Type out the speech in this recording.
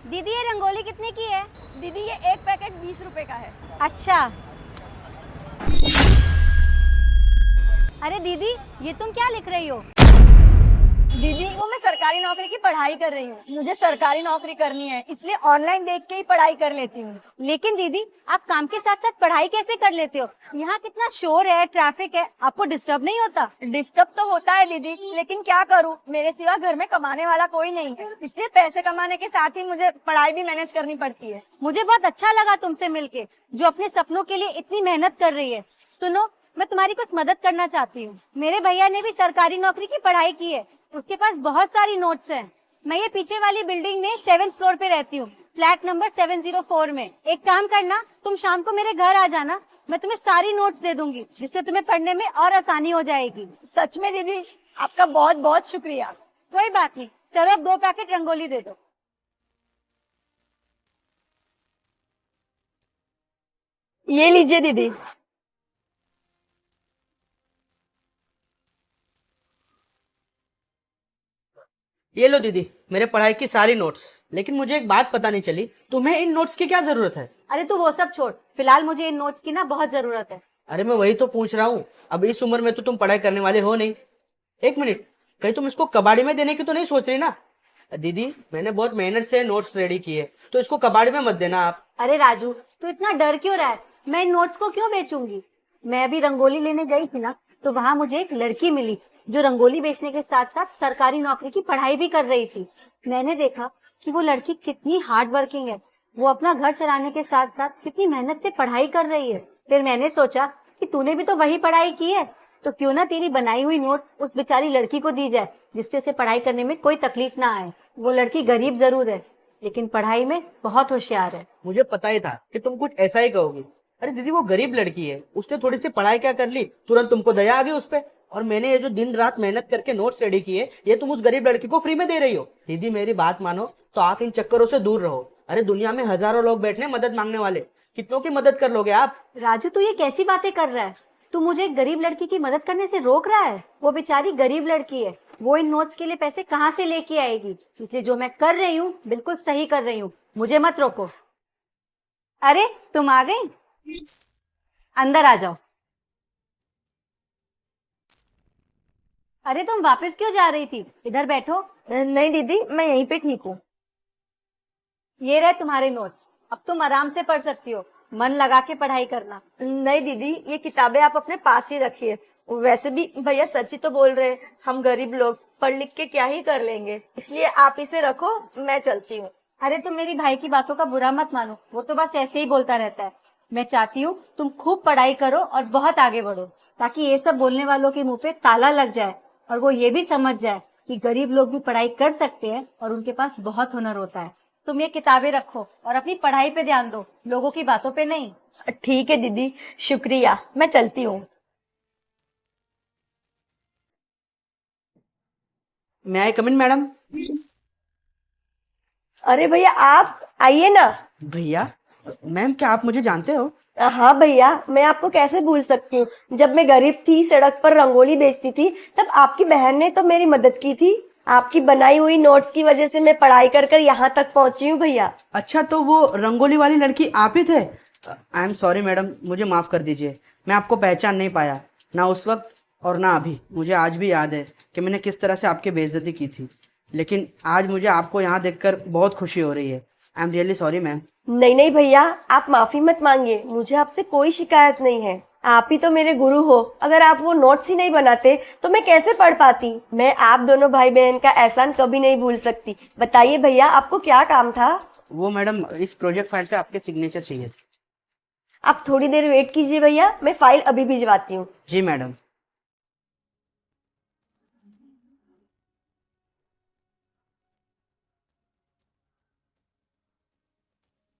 दीदी ये रंगोली कितने की है? दीदी ये एक पैकेट 20 रुपए का है। अच्छा। अरे दीदी ये तुम क्या लिख रही हो? दीदी वो मैं सरकारी नौकरी की पढ़ाई कर रही हूँ, मुझे सरकारी नौकरी करनी है इसलिए ऑनलाइन देख के ही पढ़ाई कर लेती हूँ। लेकिन दीदी आप काम के साथ साथ पढ़ाई कैसे कर लेते हो? यहाँ कितना शोर है, ट्रैफिक है, आपको डिस्टर्ब नहीं होता? डिस्टर्ब तो होता है दीदी, लेकिन क्या करूँ, मेरे सिवा घर में कमाने वाला कोई नहीं है, इसलिए पैसे कमाने के साथ ही मुझे पढ़ाई भी मैनेज करनी पड़ती है। मुझे बहुत अच्छा लगा तुमसे मिलके, जो अपने सपनों के लिए इतनी मेहनत कर रही है। सुनो, मैं तुम्हारी कुछ मदद करना चाहती हूँ। मेरे भैया ने भी सरकारी नौकरी की पढ़ाई की है, उसके पास बहुत सारी नोट्स हैं। मैं ये पीछे वाली बिल्डिंग में 7th फ्लोर पे रहती हूँ, फ्लैट नंबर 704 में। एक काम करना, तुम शाम को मेरे घर आ जाना, मैं तुम्हें सारी नोट्स दे दूंगी, जिससे तुम्हें पढ़ने में और आसानी हो जाएगी। सच में दीदी, आपका बहुत बहुत शुक्रिया। कोई बात नहीं, चलो अब 2 पैकेट रंगोली दे दो। ये लीजिए दीदी। ये लो दीदी, मेरे पढ़ाई की सारी नोट्स। लेकिन मुझे एक बात पता नहीं चली, तुम्हें इन नोट्स की क्या जरूरत है? अरे तू वो सब छोड़, फिलहाल मुझे इन नोट्स की ना बहुत जरूरत है। अरे मैं वही तो पूछ रहा हूँ, अब इस उम्र में तो तुम पढ़ाई करने वाले हो नहीं। एक मिनट, कहीं तुम इसको कबाड़ी में देने की तो नहीं सोच रही ना? दीदी मैंने बहुत मेहनत से नोट्स रेडी किए, तो इसको कबाड़ी में मत देना आप। अरे राजू, तू इतना डर क्यों रहा है? मैं इन नोट्स को क्यों बेचूंगी? मैं अभी रंगोली लेने गई थी ना, तो वहाँ मुझे एक लड़की मिली जो रंगोली बेचने के साथ साथ सरकारी नौकरी की पढ़ाई भी कर रही थी। मैंने देखा कि वो लड़की कितनी हार्ड वर्किंग है, वो अपना घर चलाने के साथ साथ कितनी मेहनत से पढ़ाई कर रही है। फिर मैंने सोचा कि तूने भी तो वही पढ़ाई की है, तो क्यों ना तेरी बनाई हुई नोट उस बेचारी लड़की को दी जाए, जिससे उसे पढ़ाई करने में कोई तकलीफ ना आए। वो लड़की गरीब जरूर है, लेकिन पढ़ाई में बहुत होशियार है। मुझे पता ही था कि तुम कुछ ऐसा ही कहोगी। अरे दीदी वो गरीब लड़की है, उसने थोड़ी सी पढ़ाई क्या कर ली, तुरंत तुमको दया आ गई उस पे। और मैंने ये जो दिन रात मेहनत करके नोट्स रेडी किए, ये तुम उस गरीब लड़की को फ्री में दे रही हो। दीदी मेरी बात मानो तो आप इन चक्करों से दूर रहो। अरे दुनिया में हजारों लोग बैठे हैं मदद मांगने वाले, कितनों की मदद कर लोगे आप? राजू तू ये कैसी बातें कर रहा है? तू मुझे एक गरीब लड़की की मदद करने से रोक रहा है? वो बेचारी गरीब लड़की है, वो इन नोट्स के लिए पैसे कहाँ से लेके आएगी? इसलिए जो मैं कर रही हूँ बिल्कुल सही कर रही हूँ, मुझे मत रोको। अरे तुम आ गई, अंदर आ जाओ। अरे तुम वापस क्यों जा रही थी? इधर बैठो। नहीं दीदी, मैं यहीं पे ठीक हूँ। ये रहे तुम्हारे नोट्स, अब तुम आराम से पढ़ सकती हो। मन लगा के पढ़ाई करना। नहीं दीदी, ये किताबें आप अपने पास ही रखिए। वैसे भी भैया सच ही तो बोल रहे हैं, हम गरीब लोग पढ़ लिख के क्या ही कर लेंगे, इसलिए आप इसे रखो, मैं चलती हूँ। अरे तुम मेरी भाई की बातों का बुरा मत मानो, वो तो बस ऐसे ही बोलता रहता है। मैं चाहती हूँ तुम खूब पढ़ाई करो और बहुत आगे बढ़ो, ताकि ये सब बोलने वालों के मुंह पे ताला लग जाए और वो ये भी समझ जाए कि गरीब लोग भी पढ़ाई कर सकते हैं और उनके पास बहुत हुनर होता है। तुम ये किताबें रखो और अपनी पढ़ाई पे ध्यान दो, लोगों की बातों पे नहीं। ठीक है दीदी, शुक्रिया, मैं चलती हूँ। मैं आई कम इन मैडम? अरे भैया आप आइए ना। भैया? मैम क्या आप मुझे जानते हो? हाँ भैया, मैं आपको कैसे भूल सकती हूँ। जब मैं गरीब थी, सड़क पर रंगोली बेचती थी, तब आपकी बहन ने तो मेरी मदद की थी। आपकी बनाई हुई नोट्स की वजह से मैं पढ़ाई कर कर यहाँ तक पहुँची हूँ भैया। अच्छा तो वो रंगोली वाली लड़की आप ही थे? आई एम सॉरी मैडम, मुझे माफ़ कर दीजिए, मैं आपको पहचान नहीं पाया, ना उस वक्त और ना अभी। मुझे आज भी याद है कि मैंने किस तरह से आपकी बेइज्जती की थी, लेकिन आज मुझे आपको यहाँ देखकर बहुत खुशी हो रही है। I am really sorry ma'am. नहीं नहीं भैया, आप माफी मत मांगिए, मुझे आपसे कोई शिकायत नहीं है। आप ही तो मेरे गुरु हो, अगर आप वो नोट्स ही नहीं बनाते तो मैं कैसे पढ़ पाती। मैं आप दोनों भाई बहन का एहसान कभी नहीं भूल सकती। बताइए भैया, आपको क्या काम था? वो मैडम, इस प्रोजेक्ट फाइल पे आपके सिग्नेचर चाहिए थे। आप थोड़ी देर वेट कीजिए भैया, मैं फाइल अभी भिजवाती हूँ। जी मैडम।